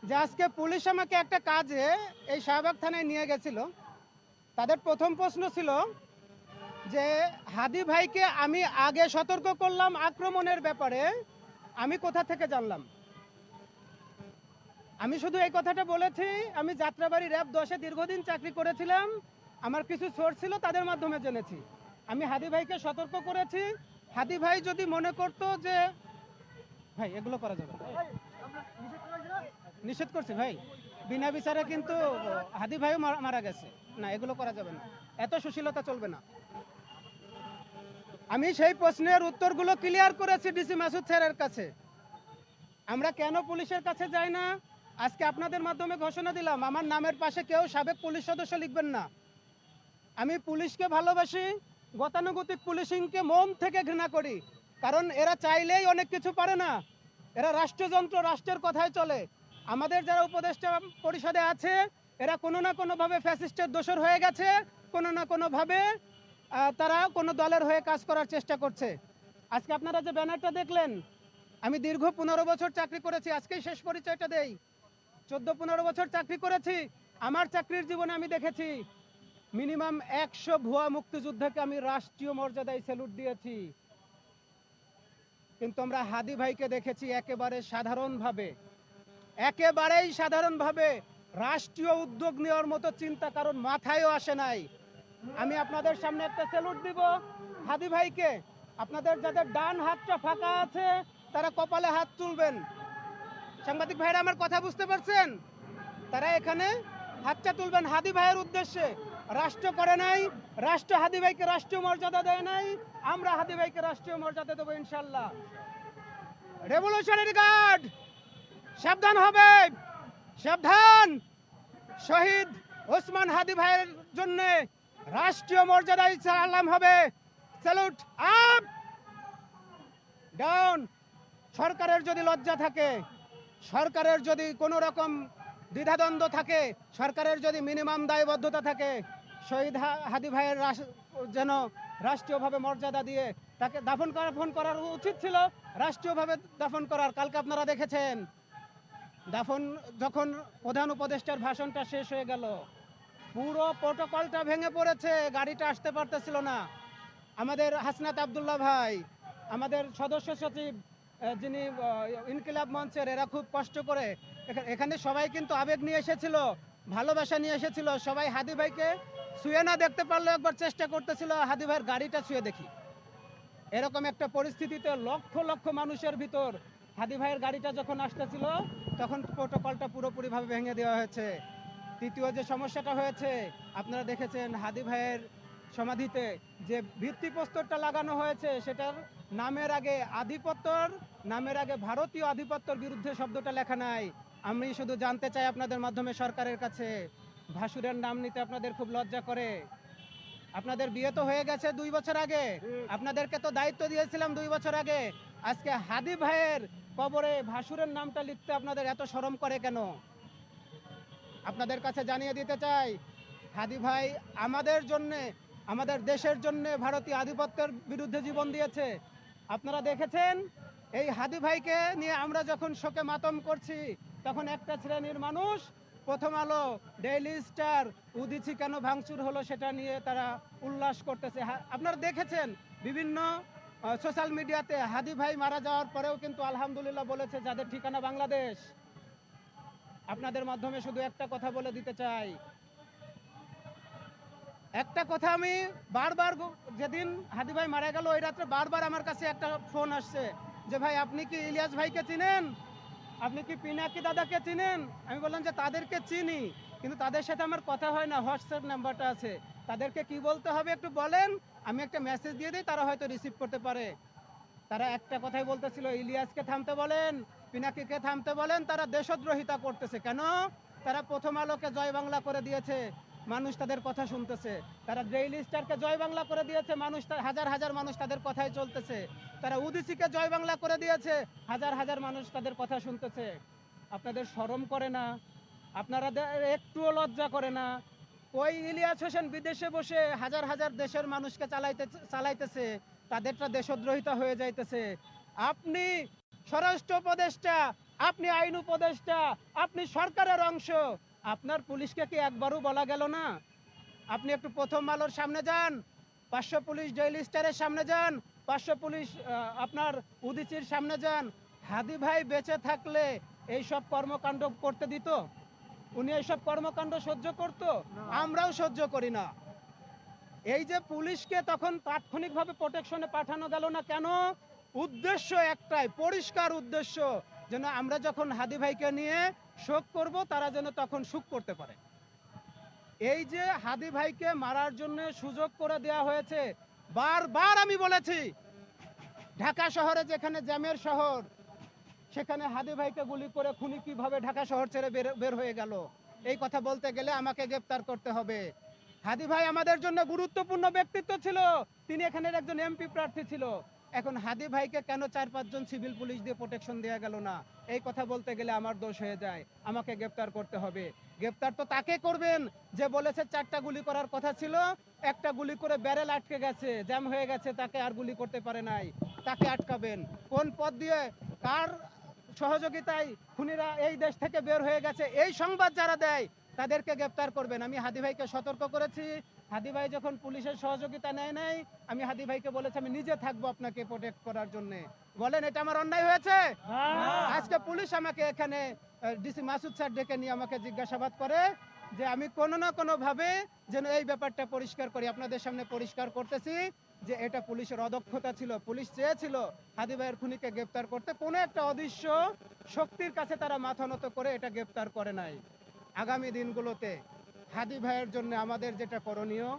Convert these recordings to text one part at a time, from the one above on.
যে আজকে পুলিশ আমাকে একটা কাজে এই শাহবাগ থানায় নিয়ে গেছিল। তাদের প্রথম প্রশ্ন ছিল যে হাদি ভাইকে আমি আগে সতর্ক করলাম আক্রমণের ব্যাপারে, আমি কোথা থেকে জানলাম? আমি শুধু এই কথাটা বলেছি, আমি যাত্রাবাড়ি র‍্যাব 10-এ দীর্ঘদিন চাকরি করেছিলাম, আমার কিছু সোর্স ছিল, তাদের মাধ্যমে জেনেছি। আমি হাদি ভাইকে সতর্ক করেছি। হাদি ভাই যদি মনে করতো যে ভাই এগুলো করা যাবে না, নিষেধ করছি ভাই, বিনা বিচারে কিন্তু হাদি ভাইও মারা গেছে, না এগুলো করা যাবে না, এত সুশীলতা চলবে না। আমি সেই প্রশ্নের উত্তরগুলো ক্লিয়ার করেছি ডিসি মাসুদ স্যারের কাছে। আমরা কেন পুলিশের কাছে যাই না, আজকে আপনাদের মাধ্যমে ঘোষণা দিলাম, আমার নামের পাশে কেউ সাবেক পুলিশ সদস্য লিখবেন না। আমি পুলিশকে ভালোবাসি, গতানুগতিক পুলিশিংকে মন থেকে ঘৃণা করি, কারণ এরা চাইলেই অনেক কিছু পারে না, এরা রাষ্ট্রযন্ত্র, রাষ্ট্রের কথায় চলে। আমাদের যারা উপদেষ্টা পরিষদে আছে এরা কোনো না কোনোভাবে ফ্যাসিস্টের দোসর হয়ে গেছে, কোনো না কোনোভাবে তারা কোনো দলের হয়ে কাজ করার চেষ্টা করছে। আজকে আপনারা যে ব্যানারটা দেখলেন, আমি দীর্ঘ 15 বছর চাকরি করেছি, আজকেই শেষ পরিচয়টা দেই। 14-15 বছর চাকরি করেছি। আমার চাকরির জীবনে আমি দেখেছি মিনিমাম 100 ভুয়া মুক্তিযোদ্ধাকে আমি রাষ্ট্রীয় মর্যাদায় স্যালুট দিয়েছি, কিন্তু আমরা হাদি ভাইকে দেখেছি একেবারে সাধারণভাবে, একেবারেই সাধারণভাবে রাষ্ট্রীয় উদ্যোগ নেওয়ার মতো চিন্তা কারণ মাথায়ও আসে নাই। আমি আপনাদের সামনে একটা স্যালুট দিব হাদি ভাইকে। আপনাদের যাদের ডান হাতটা ফাঁকা আছে তারা কপালে হাত তুলবেন। সাংবাদিক ভাইরা আমার কথা বুঝতে পারছেন? তারা এখানে হাতটা তুলবেন হাদি ভাইয়ের উদ্দেশ্যে। রাষ্ট্র করে নাই, রাষ্ট্র হাদি ভাইকে রাষ্ট্রীয় মর্যাদা দেয় নাই, আমরা হাদি ভাইকে রাষ্ট্রীয় মর্যাদা দেবো ইনশাল্লাহ। রেভলিউশনারি গার্ড সাবধান হবে, সাবধান। শহীদ ওসমান হাদি ভাইয়ের জন্য রাষ্ট্রীয় মর্যাদায় সালাম হবে। Salute up, down. সরকারের যদি লজ্জা থাকে, সরকারের যদি কোনো রকম দ্বিধাদ্বন্দ্ব থাকে, সরকারের যদি মিনিমাম দায়বদ্ধতা থাকে, শহীদ হাদি ভাইয়ের যেন রাষ্ট্রীয়ভাবে মর্যাদা দিয়ে তাকে দাফন করার উচিত ছিল, রাষ্ট্রীয়ভাবে দাফন করার। কালকে আপনারা দেখেছেন দাফন যখন প্রধান উপদেষ্টার ভাষণটা শেষ হয়ে গেল, পুরো প্রোটোকলটা ভেঙে পড়েছে, গাড়িটা আসতে পারতেছিল না। আমাদের হাসনাত আবদুল্লাহ ভাই, আমাদের সদস্য সচিব যিনি ইনকিলাব মঞ্চের, এরা খুব কষ্ট করে এখানে সবাই কিন্তু আবেগ নিয়ে এসেছিল, ভালোবাসা নিয়ে এসেছিল। সবাই হাদি ভাইকে ছুঁয়ে না দেখতে পারলে একবার চেষ্টা করতেছিল হাদি ভাইয়ের গাড়িটা ছুঁয়ে দেখি। এরকম একটা পরিস্থিতিতে লক্ষ লক্ষ মানুষের ভিতর হাদি ভাইয়ের গাড়িটা যখন আসতেছিল তখন প্রোটোকলটা পুরোপুরিভাবে ভেঙে দেওয়া হয়েছে। তৃতীয় যে সমস্যাটা হয়েছে আপনারা দেখেছেন, হাদি ভাইয়ের সমাধিতে যে ভিত্তিপ্রস্তরটা লাগানো হয়েছে সেটার নামের আগে আধিপত্যর, নামের আগে ভারতীয় আধিপত্যের বিরুদ্ধে শব্দটা লেখা নাই। আমি শুধু জানতে চাই আপনাদের মাধ্যমে সরকারের কাছে, ভাসুরের নাম নিতে আপনাদের খুব লজ্জা করে? আপনাদের বিয়ে তো হয়ে গেছে 2 বছর আগে, আপনাদেরকে তো দায়িত্ব দিয়েছিলাম 2 বছর আগে। আজকে হাদি ভাইয়ের কবরে ভাসুরের নামটা লিখতে আপনাদের এত শরম করে কেন? আপনাদের কাছে জানিয়ে দিতে চাই, হাদি ভাই আমাদের জন্যে, আমাদের দেশের জন্যে ভারতীয় আধিপত্যের বিরুদ্ধে জীবন দিয়েছে। আপনারা দেখেছেন এই হাদি ভাইকে নিয়ে আমরা যখন শোকে মাতম করছি তখন একটা শ্রেণীর মানুষ প্রথম আলো, ডেইলি স্টার, উদিচি কেন ভাঙচুর হলো সেটা নিয়ে তারা উল্লাস করতেছে। আপনারা দেখেছেন বিভিন্ন সোশ্যাল মিডিয়াতে হাদি ভাই মারা যাওয়ার পরেও কিন্তু আলহামদুলিল্লাহ বলেছে যাদের ঠিকানা বাংলাদেশ। আপনাদের মাধ্যমে শুধু একটা কথা বলে দিতে চাই, একটা কথা আমি বারবার, যেদিন হাদি ভাই মারা গেল ওই রাত্রে বারবার আমার কাছে একটা ফোন আসছে যে ভাই আপনি কি ইলিয়াস ভাইকে চিনেন, আপনি কি পিনাকি দাদাকে চিনেন? আমি বললাম যে তাদেরকে চিনি, কিন্তু তাদের সাথে আমার কথা হয় না, হোয়াটসঅ্যাপ নাম্বারটা আছে, তাদেরকে কি বলতে হবে একটু বলেন, আমি একটা মেসেজ দিয়ে দিই, তারা হয়তো রিসিভ করতে পারে। তারা একটা কথাই বলতেছিল, ইলিয়াসকে থামতে বলেন, পিনাকিকে থামতে বলেন, তারা দেশদ্রোহিতা করতেছে। কেন? তারা প্রথম আলোকে জয় বাংলা করে দিয়েছে, মানুষ তাদের কথা শুনতেছে। তারা ডেইলি স্টারকে জয় বাংলা করে দিয়েছে, মানুষ, হাজার হাজার মানুষ তাদের কথাই চলতেছে। তারা উদিচিকে জয় বাংলা করে দিয়েছে, হাজার হাজার মানুষ তাদের কথা শুনতেছে। আপনাদের শরম করে না? আপনারা একটুও লজ্জা করে না? ওই ইলিয়াস হোসেন বিদেশে বসে হাজার হাজার দেশের মানুষকে চালাইতেছে, তাদেরটা দেশদ্রোহিতা হয়ে যাইতেছে। আপনি স্বরাষ্ট্র উপদেষ্টা, আপনি আইন উপদেষ্টা, আপনি সরকারের অংশ, আপনার পুলিশকে কি একবারও বলা গেল না? আপনি একটু প্রথম আলোর সামনে যান, 500 পুলিশ ডেইলি স্টারের সামনে যান, 500 পুলিশ আপনার উদীচীর সামনে যান। হাদি ভাই বেঁচে থাকলে এই সব কর্মকাণ্ড করতে দিত? উনি এইসব কর্মকাণ্ড সহ্য করত? আমরাও সহ্য করি না। এই যে পুলিশকে তখন তাৎক্ষণিকভাবে প্রোটেকশনে পাঠানো গেল না কেন? উদ্দেশ্য একটাই, পরিষ্কার উদ্দেশ্য, যেন আমরা যখন হাদি ভাইকে নিয়ে শোক করব তারা যেন তখন সুখ করতে পারে। এই যে হাদি ভাইকে মারার জন্য সুযোগ করে দেয়া হয়েছে, বারবার আমি বলেছি ঢাকা শহরে যেখানে জ্যামের শহর, সেখানে হাদি ভাইকে গুলি করে খুনি কিভাবে ঢাকা শহর ছেড়ে বের হয়ে গেল, এই কথা বলতে গেলে আমাকে গ্রেফতার করতে হবে। হাদি ভাই আমাদের জন্য গুরুত্বপূর্ণ ব্যক্তিত্ব ছিল, তিনি এখানের একজন এমপি প্রার্থী ছিল। এখন হাদি ভাইকে কেন 4-5 জন সিভিল পুলিশ দিয়ে প্রোটেকশন দেওয়া গেল না, এই কথা বলতে গেলে আমার দোষ হয়ে যায়, আমাকে গ্রেফতার করতে হবে। গ্রেফতার তো তাকে করবেন যে বলেছে 4টা গুলি করার কথা ছিল, একটা গুলি করে ব্যারেল আটকে গেছে, জ্যাম হয়ে গেছে, তাকে আর গুলি করতে পারে নাই, তাকে আটকাবেন। কোন পথ দিয়ে, কার সহযোগিতায় খুনিরা এই দেশ থেকে বের হয়ে গেছে, এই সংবাদ যারা দেয় তাদেরকে গ্রেফতার করবেন। আমি হাদি ভাইকে সতর্ক করেছি, হাদি ভাই যখন পুলিশের সহযোগিতা নেয় নাই, আমি হাদি ভাইকে বলেছি আমি নিজে থাকবো আপনাকে প্রোটেক্ট করার জন্য। বলেন এটা আমার অন্যায় হয়েছে? আজকে পুলিশ আমাকে এখানে ডিসি মাসুদ স্যার ডেকে নিয়ে আমাকে জিজ্ঞাসাবাদ করে যে আমি কোনো না কোনো ভাবে যেন এই ব্যাপারটা পরিষ্কার করি। আপনাদের সামনে পরিষ্কার করতেছি যে এটা পুলিশের অদক্ষতা ছিল। পুলিশ চেয়েছিল হাদি ভাইয়ের খুনিকে গ্রেপ্তার করতে, কোনো একটা অদৃশ্য শক্তির কাছে তারা মাথা নত করে এটা গ্রেপ্তার করে নাই। আগামী দিনগুলোতে হাদি ভাইয়ের জন্য আমাদের যেটা করণীয়,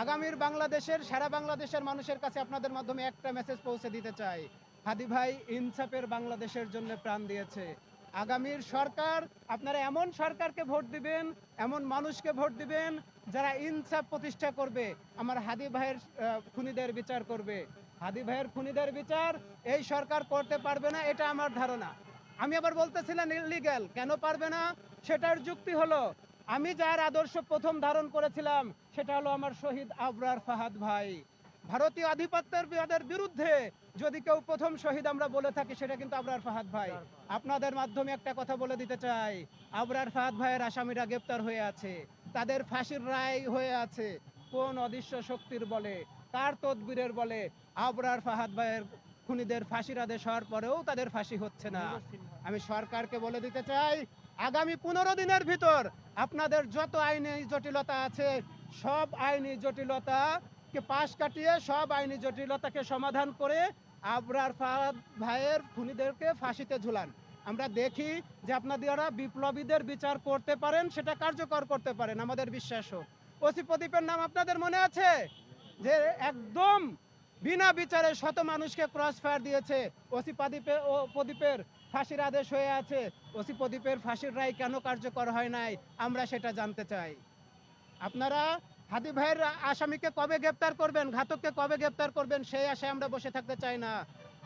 আগামীর বাংলাদেশের, সারা বাংলাদেশের মানুষের কাছে আপনাদের মাধ্যমে একটা মেসেজ পৌঁছে দিতে চাই, হাদি ভাই ইনসাফের বাংলাদেশের জন্য প্রাণ দিয়েছে। আগামীর সরকার, আপনারা এমন সরকারকে ভোট দিবেন, এমন মানুষকে ভোট দিবেন যারা ইনসাফ প্রতিষ্ঠা করবে, আমার হাদি ভাইয়ের খুনিদের বিচার করবে। হাদি ভাইয়ের খুনিদের বিচার এই সরকার করতে পারবে না, এটা আমার ধারণা। আমি আবার বলতেছিলাম ইলিগ্যাল কেন পারবে না, সেটার যুক্তি হলো আমি যার আদর্শ প্রথম ধারণ করেছিলাম সেটা হলো আমার শহীদ আবরার ফাহাদ ভাই। ভারতীয় আধিপত্যের বিরুদ্ধে যদি কেউ প্রথম শহীদ আমরা বলে থাকি সেটা কিন্তু আবরার ফাহাদ ভাই। আপনাদের মাধ্যমে একটা কথা বলে দিতে চাই, আবরার ফাহাদ ভাইয়ের আসামিরা গ্রেপ্তার হয়ে আছে, তাদের ফাঁসির রায় হয়ে আছে। কোন অদৃশ্য শক্তির বলে, কার তদবিরের বলে আবরার ফাহাদ ভাইয়ের খুনিদের ফাঁসির আদেশ হওয়ার পরেও তাদের ফাঁসি হচ্ছে না? আমি সরকারকে বলে দিতে চাই আগামী 15 দিনের ভিতর আপনাদের যত আইনি জটিলতা আছে সব আইনি জটিলতাকে পাশ কাটিয়ে, সব আইনি জটিলতাকে সমাধান করে আবরার ফাহাদ ভাইয়ের খুনিদেরকে ফাঁসিতে ঝুলান। আমরা দেখি যে আপনারা বিপ্লবীদের বিচার করতে পারেন, সেটা কার্যকর করতে পারেন, আমাদের বিশ্বাস হোক। ওসি প্রদীপের নাম আপনাদের মনে আছে, যে একদম বিনা বিচারে শত মানুষকে ক্রস ফায়ার দিয়েছে। ওসি প্রদীপের ফাঁসির আদেশ হয়ে আছে, ওসি প্রদীপের ফাঁসির রায় কেন কার্যকর হয় নাই আমরা সেটা জানতে চাই। আপনারা হাদি ভাইয়ের আসামিকে কবে গ্রেপ্তার করবেন, ঘাতককে কবে গ্রেপ্তার করবেন, সেই আশায় আমরা বসে থাকতে চাই না।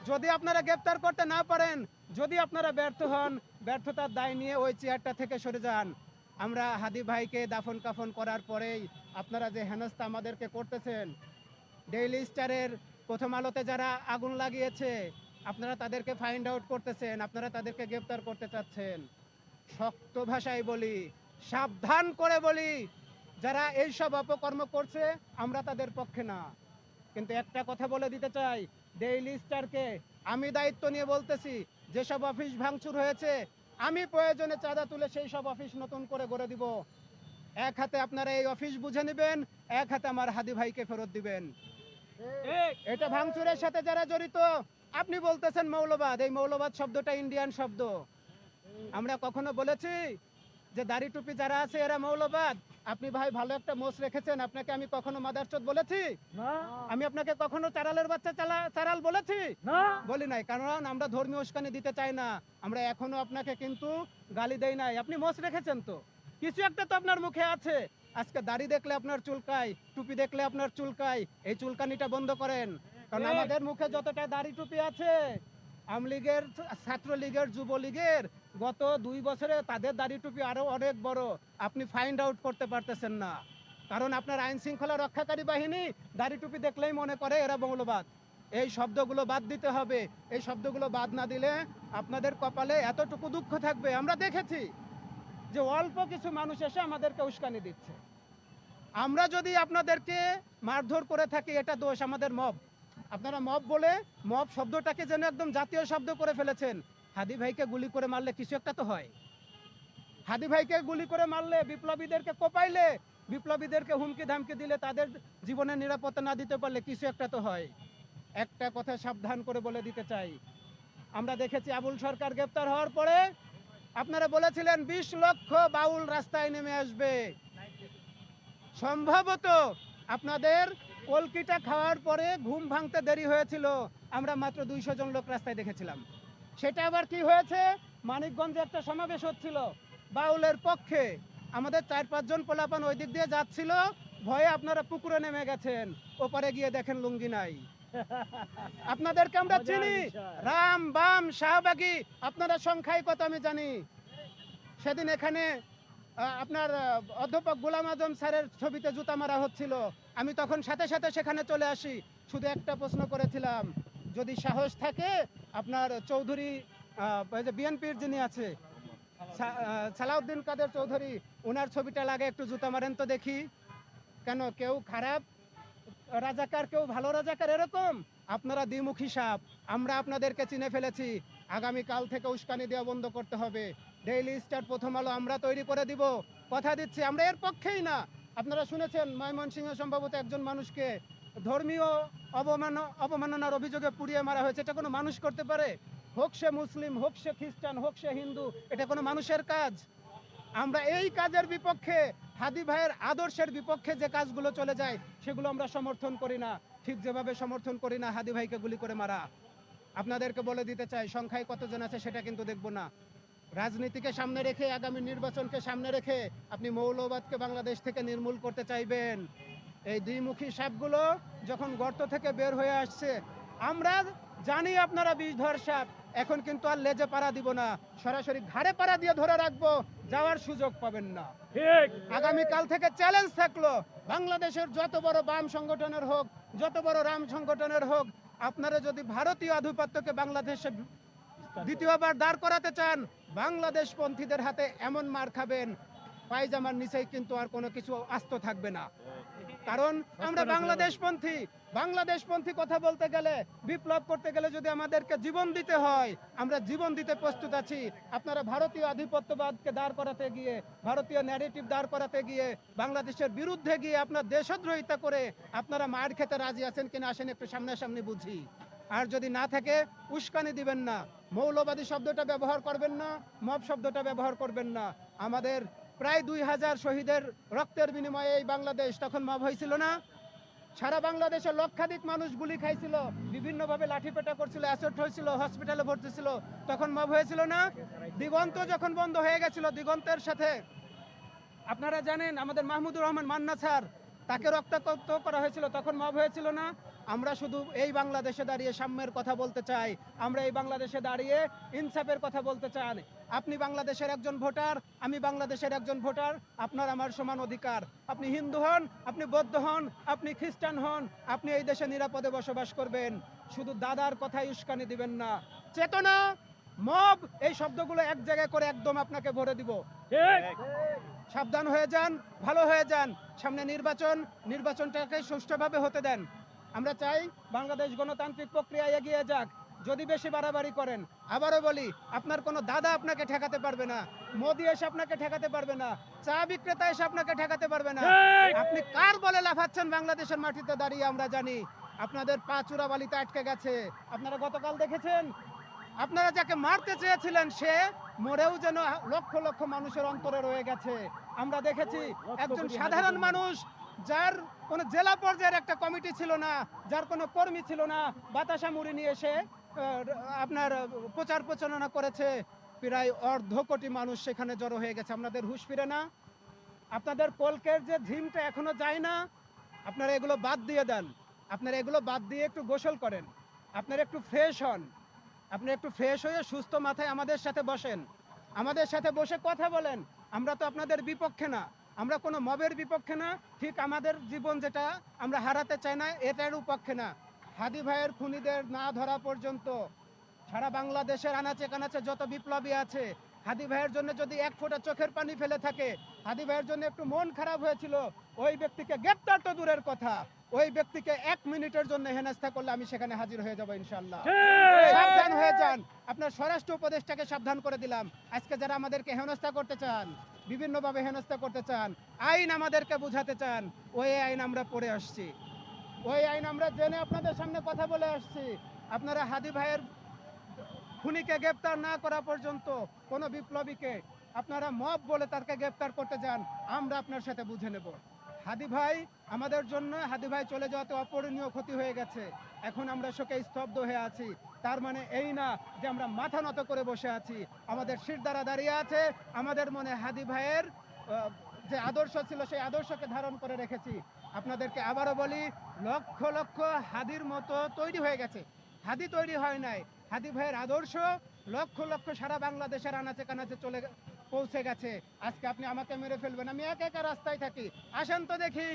যদি আপনারা গ্রেপ্তার করতে না পারেন, যদি আপনারা ব্যর্থ হন, ব্যর্থতার দায় নিয়ে ওই চেয়ারটা থেকে সরে যান। আমরা হাদি ভাইকে দাফন কাফন করার পরেই আপনারা যে হেনস্থা আমাদেরকে করতেছেন, ডেইলি স্টারের প্রথম আলোতে যারা আগুন লাগিয়েছে আপনারা তাদেরকে ফাইন্ড আউট করতেছেন, আপনারা তাদেরকে গ্রেপ্তার করতে চাচ্ছেন। শক্ত ভাষায় বলি, সাবধান করে বলি, যারা এই সব অপকর্ম করছে আমরা তাদের পক্ষে না। কিন্তু একটা কথা বলে দিতে চাই, ডেইলি স্টারকে আমি দায়িত্ব নিয়ে বলতেছি, যেসব অফিস ভাঙচুর হয়েছে আমি প্রয়োজনে চাঁদা তুলে সেই সব অফিস নতুন করে গড়ে দিব। এক হাতে আপনারা এই অফিস বুঝে নেবেন, এক হাতে আমার হাদি ভাইকে ফেরত দিবেন। এটা ভাঙচুরের সাথে যারা জড়িত, আপনি বলতেছেন মৌলবাদ, এই মৌলবাদ শব্দটা ইন্ডিয়ান শব্দ। আমরা কখনো বলেছি যে দাড়ি টুপি যারা আছে এরা মৌলবাদ? আপনি ভাই ভালো একটা মোষ রেখেছেন, আপনাকে আমি কখনো মাদারচোদ বলেছি? আমি আপনাকে কখনো চারালের বাচ্চা চারাল বলেছি? বলি নাই, কারণ আমরা ধর্মীয় উস্কানি দিতে চাই না। আমরা এখনো আপনাকে কিন্তু গালি দেই নাই। আপনি মোষ রেখেছেন তো, কিছু একটা তো আপনার মুখে আছে। আজকে দাড়ি দেখলে আপনার চুলকায়, টুপি দেখলে আপনার চুলকায়, এই চুলকানিটা বন্ধ করেন। কারণ আমাদের মুখে যতটা দাড়ি টুপি আছে, আমলীগের, ছাত্রলীগের, যুবলীগের গত 2 বছরে তাদের দাড়ি টুপি আরো অনেক বড়। আপনি ফাইন্ড আউট করতে পারতেছেন না, কারণ আপনার আইন শৃঙ্খলা রক্ষাকারী বাহিনী দাড়ি টুপি দেখলেই মনে করে এরা মৌলবাদ। এই শব্দগুলো বাদ দিতে হবে। এই শব্দগুলো বাদ না দিলে আপনাদের কপালে এতটুকু দুঃখ থাকবে। আমরা দেখেছি যে অল্প কিছু মানুষ এসে আমাদেরকে উস্কানি দিচ্ছে। আমরা যদি আপনাদেরকে মারধর করে থাকি, এটা দোষ আমাদের মব। আপনারা মব বলে মব শব্দটাকে যেন একদম জাতীয় শব্দ করে ফেলেছেন। হাদি ভাইকে গুলি করে মারলে কিছু একটা তো হয়। হাদি ভাইকে গুলি করে মারলে, বিপ্লবীদেরকে কোপাইলে, বিপ্লবীদেরকে হুমকি ধামকি দিলে, তাদের জীবনের নিরাপত্তা না দিতে পারলে কিছু একটা তো হয়। একটা কথা সাবধান করে বলে দিতে চাই, আমরা দেখেছি আবুল সরকার গ্রেপ্তার হওয়ার পরে আপনারা বলেছিলেন 20 লক্ষ বাউল রাস্তায় নেমে আসবে। সম্ভবত আপনাদের কলকিটা খাওয়ার পরে ঘুম ভাঙতে দেরি হয়েছিল, আমরা মাত্র 200 জন লোক রাস্তায় দেখেছিলাম। সেটা আবার কি হয়েছে, মানিকগঞ্জে একটা সমাবেশ হচ্ছিল বাউলের পক্ষে, আমাদের 4-5 জন পোলাপান ওই দিক দিয়ে যাচ্ছিল, ভয়ে আপনারা পুকুরে নেমে গেছেন, ওপারে গিয়ে দেখেন লুঙ্গি নাই। আপনাদেরকে আমরা চিনি, রাম বাম শাহবাগী, আপনারা সংখ্যায় কত আমি জানি। সেদিন এখানে আপনার অধ্যাপক গোলাম আজম স্যারের ছবিতে জুতা মারা হচ্ছিল, আমি তখন সাথে সাথে সেখানে চলে আসি। শুধু একটা প্রশ্ন করেছিলাম, যদি সাহস থাকে আপনার চৌধুরী বিএনপির যিনি আছে সালাউদ্দিন কাদের চৌধুরী, ওনার ছবিটা লাগে একটু জুতা মারেন তো দেখি। কেন, কেউ খারাপ রাজাকার, কেউ ভালো রাজাকার, এরকম? আপনারা দ্বিমুখী সাপ। আমরা আপনাদেরকে চিনে ফেলেছি। আগামী কাল থেকে উস্কানি দেওয়া বন্ধ করতে হবে। ডেইলি স্টার, প্রথম আলো আমরা তৈরি করে দিব, কথা দিচ্ছি। আমরা এর পক্ষেই না। আপনারা শুনেছেন ময়মনসিংহে সম্ভবত একজন মানুষকে ধর্মীয় অবমাননার অভিযোগে পুড়িয়ে মারা হয়েছে। এটা কোনো মানুষ করতে পারে? হোক সে মুসলিম, হোক সে খ্রিস্টান, হোক সে হিন্দু, এটা কোনো মানুষের কাজ? আমরা এই কাজের বিপক্ষে, হাদি ভাইয়ের আদর্শের বিপক্ষে যে কাজগুলো চলে যায় সেগুলো আমরা সমর্থন করি না। ঠিক যেভাবে সমর্থন করি না হাদি ভাইকে গুলি করে মারা। আপনাদেরকে বলে দিতে চাই, সংখ্যায় কতজন আছে সেটা কিন্তু দেখব না। রাজনীতিকে সামনে রেখে, আগামী নির্বাচনকে সামনে রেখে আপনি মৌলবাদকে বাংলাদেশ থেকে নির্মূল করতে চাইবেন। এই দ্বিমুখী সাপগুলো যখন গর্ত থেকে বের হয়ে আসছে, আমরা জানি আপনারা বিষধর সাপ, এখন কিন্তু আর লেজে পাড়া দিব না, সরাসরি ঘাড়ে পাড়া দিয়ে ধরে রাখবো, যাওয়ার সুযোগ পাবেন না। আগামীকাল থেকে চ্যালেঞ্জ থাকলো, বাংলাদেশের যত বড় বাম সংগঠনের হোক, যত বড় রাম সংগঠনের হোক, আপনারা যদি ভারতীয় আধিপত্যকে বাংলাদেশে দ্বিতীয়বার দাঁড় করাতে চান, বাংলাদেশ পন্থীদের হাতে এমন মার খাবেন, পায়জামার নিচেই কিন্তু আর কোনো কিছু আস্ত থাকবে না। কারণ আমরা বাংলাদেশপন্থী কথা বলতে গেলে, বিপ্লব করতে গেলে যদি আমাদেরকে জীবন দিতে হয়, আমরা জীবন দিতে প্রস্তুত আছি। আপনারা ভারতীয় আধিপত্যবাদকে দাঁড় করাতে গিয়ে, ভারতীয় ন্যারেটিভ দাঁড় করাতে গিয়ে, বাংলাদেশের বিরুদ্ধে গিয়ে আপনার দেশদ্রোহিতা করে আপনারা মার খেতে রাজি আছেন কিনা আসেন একটু সামনাসামনি বুঝি। আর যদি না থাকে, উস্কানি দিবেন না, মৌলবাদী শব্দটা ব্যবহার করবেন না, মব শব্দটা ব্যবহার করবেন না। আমাদের প্রায় 2000 শহীদের রক্তের বিনিময়ে এই বাংলাদেশ তখন মব হয়েছিল না? সারা বাংলাদেশে লক্ষাধিক মানুষ গুলি খাইছিল, বিভিন্নভাবে লাঠিপেটা করছিল, অ্যাসল্ট হয়েছিল, হসপিটালে ভর্তি ছিল, তখন মব হয়েছিল না? দিগন্ত যখন বন্ধ হয়ে গেছিল, দিগন্তের সাথে আপনারা জানেন আমাদের মাহমুদুর রহমান মান্না স্যার, তাকে রক্তাক্ত করা হয়েছিল, তখন মব হয়েছিল না? আমরা শুধু এই বাংলাদেশে দাঁড়িয়ে সাম্যের কথা বলতে চাই, আমরা এই বাংলাদেশে দাঁড়িয়ে ইনসাফের কথা বলতে চান। আপনি বাংলাদেশের একজন ভোটার, আমি বাংলাদেশের একজন ভোটার, আপনার আমার সমান অধিকার। আপনি হিন্দু হন, আপনি বৌদ্ধ হন, আপনি খ্রিস্টান হন, আপনি এই দেশে নিরাপদে বসবাস করবেন। শুধু দাদার কথাই উস্কানি দিবেন না। চেতনা, মব, এই শব্দগুলো এক জায়গায় করে একদম আপনাকে ভরে দিব। সাবধান হয়ে যান, ভালো হয়ে যান। সামনে নির্বাচনটাকে সুষ্ঠুভাবে হতে দেন। আমরা চাই বাংলাদেশ গণতান্ত্রিক প্রক্রিয়ায় এগিয়ে যাক। যদি বেশি বাড়াবাড়ি করেন, আবারও বলি, আপনার কোনো দাদা আপনাকে ঠেকাতে পারবে না, মোদি এসে আপনাকে ঠেকাতে পারবে না, চা বিক্রেতা এসে আপনাকে ঠেকাতে পারবে না। আপনি কার বলে লাফাচ্ছেন বাংলাদেশের মাটিতে দাঁড়িয়ে আমরা জানি। আপনাদের পা চূড়াবালিতে আটকে গেছে। আপনারা গতকাল দেখেছেন, আপনারা যাকে মারতে চেয়েছিলেন সে মরেও যেন লক্ষ লক্ষ মানুষের অন্তরে রয়ে গেছে। আমরা দেখেছি একজন সাধারণ মানুষ, যার কোনো জেলা পর্যায়ের একটা কমিটি ছিল না, যার কোনো কর্মী ছিল না, বাতাসা মুড়ি নিয়ে এসে আপনার প্রচার প্রচারণা করেছে। প্রায় 1.5 কোটি মানুষ সেখানে জড়ো হয়ে গেছে। আপনাদের হুঁশ ফিরে না? আপনাদের কলকের যে ঝিমটা এখনো যায় না, আপনারা এগুলো বাদ দিয়ে দেন। আপনারা এগুলো বাদ দিয়ে একটু গোসল করেন, আপনারা একটু ফ্রেশ হন, আপনি একটু ফ্রেশ হয়ে সুস্থ মাথায় আমাদের সাথে বসেন, আমাদের সাথে বসে কথা বলেন। আমরা তো আপনাদের বিপক্ষে না, আমরা কোনো মবের বিপক্ষে না, ঠিক আমাদের জীবন যেটা আমরা হারাতে চাই না এটার পক্ষে না। হাদি ভাইয়ের খুনিদের না ধরা পর্যন্ত সারা বাংলাদেশের আনাচে কানাচে যত বিপ্লবী আছে, হাদি ভাইয়ের জন্য যদি এক ফোঁটা চোখের পানি ফেলে থাকে, হাদি ভাইয়ের জন্য একটু মন খারাপ হয়েছিল, ওই ব্যক্তিকে গ্রেপ্তার তো দূরের কথা, ওই ব্যক্তিকে 1 মিনিটের জন্য হেনস্থা করলে আমি সেখানে হাজির হয়ে যাব ইনশাআল্লাহ। সাবধান হয়ে যান। আপনার স্বরাষ্ট্র উপদেষ্টাকে সাবধান করে দিলাম। আজকে যারা আমাদেরকে হেনস্থা করতে চান, বিভিন্নভাবে হেনস্থা করতে চান, আইন আমাদেরকে বুঝাতে চান, ওই আইন আমরা পড়ে আসছি, ওই আইন আমরা জেনে আপনাদের সামনে কথা বলে আসছি। আপনারা হাদি ভাইয়ের খুনিকে গ্রেপ্তার না করা পর্যন্ত কোনো বিপ্লবীকে আপনারা মব বলে তাকে গ্রেপ্তার করতে যান, আমরা আপনার সাথে বুঝে নেব। হাদি ভাই আমাদের জন্য, হাদি ভাই চলে যাওয়াতে অপূরণীয় ক্ষতি হয়ে গেছে। এখন আমরা শোকে স্তব্ধ হয়ে আছি। তার মানে এই না যে আমরা মাথা নত করে বসে আছি। আমাদের শিরদাঁড়া দাঁড়িয়ে আছে। আমাদের মনে হাদি ভাইয়ের যে আদর্শ ছিল সেই আদর্শকে ধারণ করে রেখেছি। আপনাদেরকে আবারও বলি, লক্ষ লক্ষ হাদির মতো তৈরি হয়ে গেছে। হাদি তৈরি হয় নাই, হাদি ভাইয়ের আদর্শ লক্ষ লক্ষ সারা বাংলাদেশের আনাচে কানাচে পৌঁছে গেছে। আজকে আপনি আমাকে মেরে ফেলবেন, আমি একা একা রাস্তায় থাকি, আসেন তো দেখি।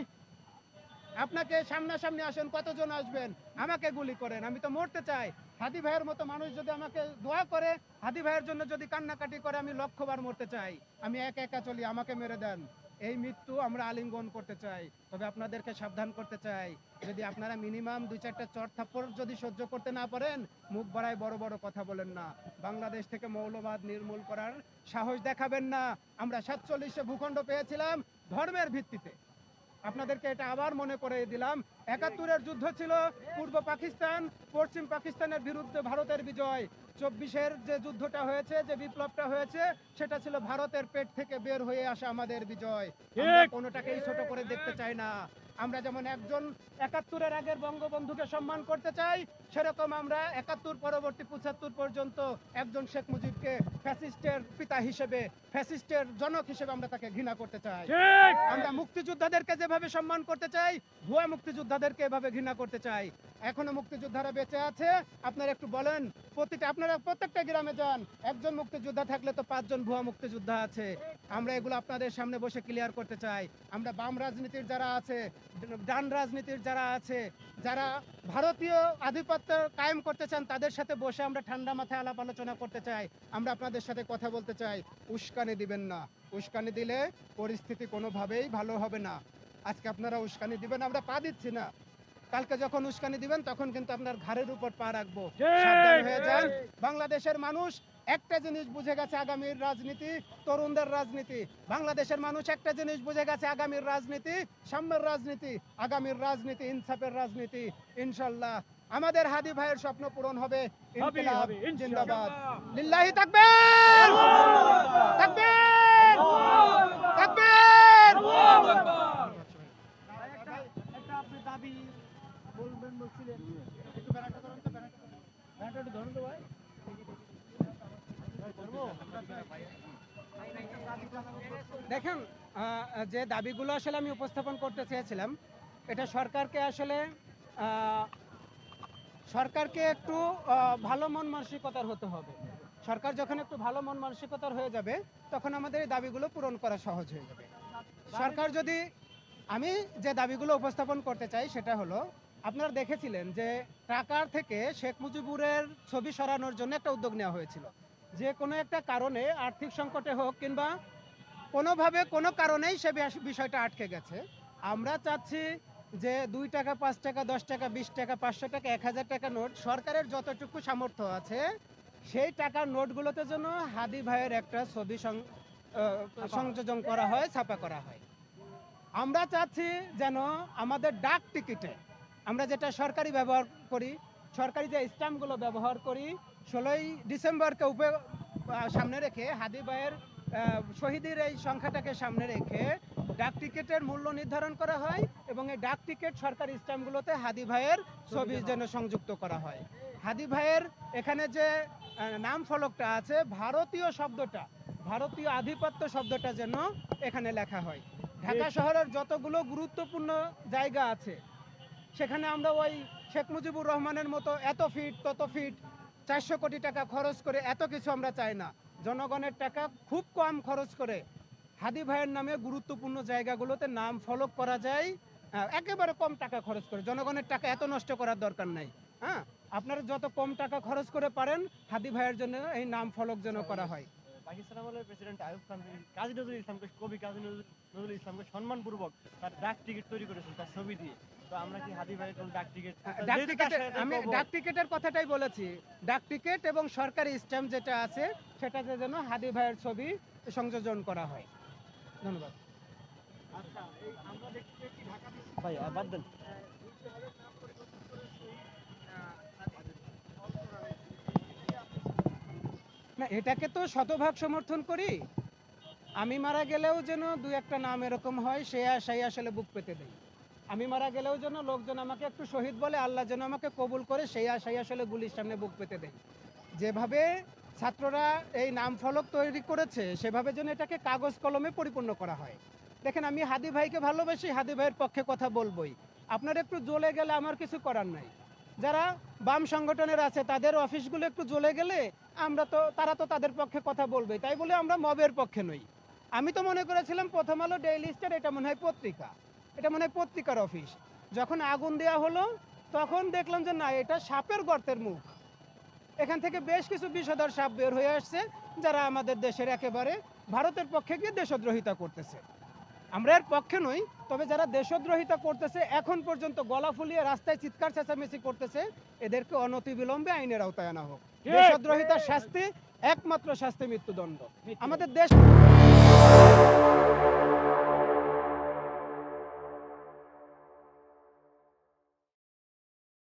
আপনাকে সামনাসামনি আসেন, কতজন আসবেন, আমাকে গুলি করেন, আমি তো মরতে চাই। হাদি ভাইয়ের মতো মানুষ যদি আমাকে দোয়া করে, হাদি ভাইয়ের জন্য যদি কান্নাকাটি করে, আমি লক্ষবার মরতে চাই। আমি একা একা চলি, আমাকে মেরে দেন। এই মৃত্যু আমরা আলিঙ্গন করতে চাই। তবে আপনাদেরকে সাবধান করতে চাই, যদি আপনারা মিনিমাম 2-4টা চড় থাপ্পড় যদি সহ্য করতে না পারেন, মুখ বাড়ায় বড় বড় কথা বলেন না। বাংলাদেশ থেকে মৌলবাদ নির্মূল করার সাহস দেখাবেন না। আমরা 47-এ ভূখণ্ড পেয়েছিলাম ধর্মের ভিত্তিতে। আপনাদেরকে এটা আবার মনে করে দিলাম। 71-এর যুদ্ধ ছিল পূর্ব পাকিস্তান পশ্চিম পাকিস্তানের বিরুদ্ধে ভারতের বিজয়। 24-এর যে যুদ্ধটা হয়েছে, যে বিপ্লবটা হয়েছে, সেটা ছিল ভারতের পেট থেকে বের হয়ে আসা আমাদের বিজয়। আমরা কোনোটাকেই ছোট করে দেখতে চাই না। আমরা যেমন একজন 71-এর আগের বঙ্গবন্ধুকে সম্মান করতে চাই, সেরকম আমরা 71 পরবর্তী 75 পর্যন্ত একজন শেখ মুজিবকে ফ্যাসিস্টের পিতা হিসেবে, ফ্যাসিস্টের জনক হিসেবে আমরা তাকে ঘৃণা করতে চাই। আমরা মুক্তিযোদ্ধাদেরকে যেভাবে সম্মান করতে চাই, ভুয়া মুক্তিযোদ্ধাদেরকে এভাবে ঘৃণা করতে চাই। এখনো মুক্তিযোদ্ধারা বেঁচে আছে। আপনারা একটু বলেন, আপনারা প্রত্যেকটা গ্রামে যান, একজন মুক্তিযোদ্ধা থাকলে তো 5 জন ভুয়া মুক্তিযোদ্ধা আছে। আমরা এগুলো আপনাদের সামনে বসে ক্লিয়ার করতে চাই। আমরা বাম রাজনীতির যারা আছে, ডান রাজনীতির যারা আছে, যারা ভারতীয় আধিপত্য কায়েম করতে চান, তাদের সাথে বসে আমরা ঠান্ডা মাথায় আলাপ আলোচনা করতে চাই। আমরা আপনাদের সাথে কথা বলতে চাই। উস্কানি দিবেন না। উস্কানি দিলে পরিস্থিতি কোনোভাবেই ভালো হবে না। আজকে আপনারা উস্কানি দিবেন, আমরা পা দিচ্ছি না। কালকে যখন উস্কানি দিবেন, তখন কিন্তু আপনার ঘাড়ের উপর পা রাখবো। সাবধান হয়ে যান। বাংলাদেশের মানুষ একটা জিনিস বুঝে গেছে, আগামীর রাজনীতি তরুণদের রাজনীতি। বাংলাদেশের মানুষ একটা জিনিস বুঝে গেছে, আগামীর রাজনীতি সাম্যের রাজনীতি, আগামীর রাজনীতি ইনসাফের রাজনীতি। ইনশাআল্লাহ আমাদের হাদি ভাইয়ের স্বপ্ন পূরণ হবে। ইনকিলাব জিন্দাবাদ। লিল্লাহি তাকবীর, তাকবীর, তাকবীর। একটা আপনি দাবি বলবেন বলছিলেন, একটু ব্যানারটা ধরুন তো, ব্যানারটা একটু ধরুন তো ভাই। দেখেন, যে দাবিগুলো আসলে আমি উপস্থাপন করতে চেয়েছিলাম, এটা সরকারকে আসলে সরকারকে একটু ভালো মন মানসিকতার হতে হবে। সরকার যখন একটু ভালো মন মানসিকতার হয়ে যাবে, তখন আমাদের এই দাবিগুলো পূরণ করা সহজ হয়ে যাবে। সরকার যদি, আমি যে দাবিগুলো উপস্থাপন করতে চাই সেটা হলো, আপনারা দেখেছিলেন যে টাকার থেকে শেখ মুজিবুরের ছবি সরানোর জন্য একটা উদ্যোগ নেওয়া হয়েছিল। যে কোনো একটা কারণে, আর্থিক সংকটে হোক কিংবা কোনোভাবে কোনো কারণেই সে বিষয়টা আটকে গেছে। আমরা চাচ্ছি যে 2 টাকা 5 টাকা 10 টাকা 20 টাকা 500 টাকা 1000 টাকা নোট, সরকারের যতটুকু সামর্থ্য আছে সেই টাকার নোটগুলোতে যেন হাদি ভাইয়ের একটা ছবি সংযোজন করা হয়, ছাপা করা হয়। আমরা চাচ্ছি যেন আমাদের ডাক টিকিটে আমরা যেটা সরকারি ব্যবহার করি, সরকারি যে স্ট্যাম্পগুলো ব্যবহার করি, 16ই ডিসেম্বরকে সামনে রেখে, হাদি ভাইয়ের শহীদের এই সংখ্যাটাকে সামনে রেখে ডাক টিকিটের মূল্য নির্ধারণ করা হয় এবং এই ডাক টিকিট সরকারি স্ট্যাম্পগুলোতে হাদি ভাইয়ের ছবি যেন সংযুক্ত করা হয়। হাদি ভাইয়ের এখানে যে নাম ফলকটা আছে, ভারতীয় শব্দটা, ভারতীয় আধিপত্য শব্দটা যেন এখানে লেখা হয়। ঢাকা শহরের যতগুলো গুরুত্বপূর্ণ জায়গা আছে, সেখানে আমরা ওই শেখ মুজিবুর রহমানের মতো এত ফিট তত ফিট 400 কোটি টাকা খরচ করে এত কিছু আমরা চাই না। জনগণের টাকা খুব কম খরচ করে হাদি ভাইয়ের নামে গুরুত্বপূর্ণ জায়গাগুলোতে নাম ফলক করা যায়, একেবারে কম টাকা খরচ করে। জনগণের টাকা এত নষ্ট করার দরকার নাই। হ্যাঁ, আপনারা যত কম টাকা খরচ করে পারেন হাদি ভাইয়ের জন্য এই নাম ফলক যেন করা হয়। পাকিস্তান আমলের প্রেসিডেন্ট আইয়ুব খান কাজী নজরুল ইসলামকে, কবি কাজী নজরুল ইসলামকে সম্মানপূর্বক তার ডাক টিকিট তৈরি করেছেন তার ছবি দিয়ে। তো আমরা কি হাদি ভাইয়ের কোনো ডাক টিকিট, আমি ডাক টিকিটের কথাটাই বলেছি, ডাক টিকিট এবং সরকারি স্ট্যাম্প যেটা আছে সেটাতে যেন হাদি ভাইয়ের ছবি সংযোজন করা হয়। ধন্যবাদ। ভাই বাদ দেন। না, এটাকে তো শতভাগ সমর্থন করি। আমি মারা গেলেও যেন দু একটা নাম এরকম হয়, সে আশাই আসলে বুক পেতে দেয়। আমি মারা গেলেও যেন লোকজন আমাকে একটু শহীদ বলে, আল্লাহ যেন আমাকে কবুল করে, সেই আশাই আসলে গুলির সামনে বুক পেতে দেয়। যেভাবে ছাত্ররা এই নাম ফলক তৈরি করেছে সেভাবে যেন এটাকে কাগজ কলমে পরিপূর্ণ করা হয়। দেখেন, আমি হাদি ভাইকে ভালোবাসি, হাদি ভাইয়ের পক্ষে কথা বলবোই। আপনারা একটু জ্বলে গেলে আমার কিছু করার নাই। যারা বাম সংগঠনের আছে তাদের অফিসগুলো একটু জ্বলে গেলে তারা তো তাদের পক্ষে কথা বলবে, তাই বলে আমরা মবের পক্ষে নই। আমি তো মনে করেছিলাম প্রথম আলো, ডেইলি স্টার এটা মনে হয় পত্রিকা, এটা মনে হয় পত্রিকার অফিস। যখন আগুন দেওয়া হলো তখন দেখলাম যে না, এটা সাপের গর্তের মুখ। এখান থেকে বেশ কিছু বিষধর সাপ বের হয়ে আসছে, যারা আমাদের দেশের একেবারে ভারতের পক্ষে গিয়ে দেশদ্রোহিতা করতেছে। আমরা এর পক্ষে নই, তবে যারা দেশদ্রোহিতা করতেছে এখন পর্যন্ত গলা ফুলিয়ে রাস্তায় চিৎকার চেঁচামেচি করতেছে, এদেরকে অনতিবিলম্বে আইনের আওতায় আনা হোক। দেশদ্রোহিতার শাস্তি, একমাত্র শাস্তি মৃত্যুদণ্ড। আমাদের দেশ